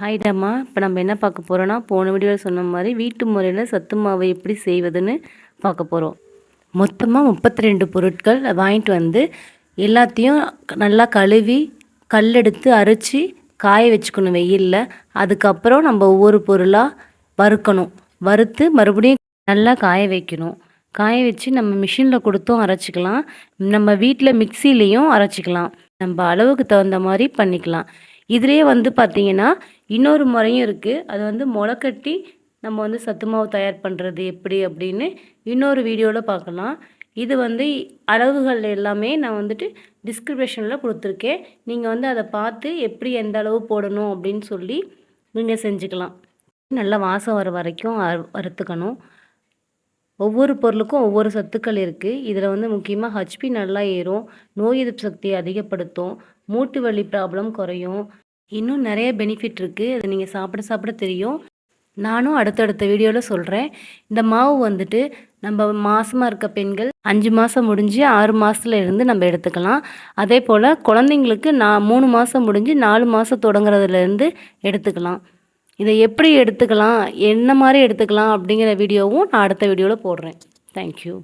ஹாய்டாம்மா. இப்போ நம்ம என்ன பார்க்க போகிறோன்னா, போன வீடியோவில் சொன்ன மாதிரி வீட்டு முறையில் சத்து மாவு எப்படி செய்வதுன்னு பார்க்க போகிறோம். மொத்தமாக 32 பொருட்கள் வாங்கிட்டு வந்து எல்லாத்தையும் நல்லா கழுவி கல்லெடுத்து அரைச்சி காய வச்சுக்கணும் வெயிலில். அதுக்கப்புறம் நம்ம ஒவ்வொரு பொருளாக வறுக்கணும். வறுத்து மறுபடியும் நல்லா காய வைக்கணும். காய வச்சு நம்ம மிஷினில் கொடுத்தும் அரைச்சிக்கலாம். நம்ம வீட்டில் மிக்சிலையும் அரைச்சிக்கலாம். நம்ம அளவுக்கு தகுந்த மாதிரி பண்ணிக்கலாம். இதுலேயே பார்த்திங்கன்னா இன்னொரு முறையும் இருக்குது. அது முளைக்கட்டி நம்ம சத்து மாவு தயார் பண்ணுறது எப்படி அப்படின்னு இன்னொரு வீடியோவில் பார்க்கலாம். இது அளவுகள் எல்லாமே நான் டிஸ்கிரிப்ஷனில் கொடுத்துருக்கேன். நீங்கள் அதை பார்த்து எப்படி எந்த அளவு போடணும் அப்படின்னு சொல்லி நீங்கள் செஞ்சுக்கலாம். நல்லா வாசம் வர வரைக்கும் வறுத்துக்கணும். ஒவ்வொரு பொருளுக்கும் ஒவ்வொரு சத்துக்கள் இருக்குது. இதில் முக்கியமாக ஹச்பி நல்லா ஏறும், நோய் எதிர்ப்பு சக்தியை அதிகப்படுத்தும், மூட்டு வலி ப்ராப்ளம் குறையும், இன்னும் நிறைய பெனிஃபிட் இருக்குது. அதை நீங்கள் சாப்பிட தெரியும். நானும் அடுத்தடுத்த வீடியோவில் சொல்கிறேன். இந்த மாவு நம்ம மாதமாக இருக்க பெண்கள் 5 மாதம் முடிஞ்சு 6 மாதத்துல இருந்து நம்ம எடுத்துக்கலாம். அதே போல் குழந்தைங்களுக்கு 3 மாதம் முடிஞ்சு 4 மாதம் தொடங்குறதுலேருந்து எடுத்துக்கலாம். இதை எப்படி எடுத்துக்கலாம், என்ன மாதிரி எடுத்துக்கலாம் அப்படிங்கிற வீடியோவும் நான் அடுத்த வீடியோவில் போடுறேன். தேங்க்யூ.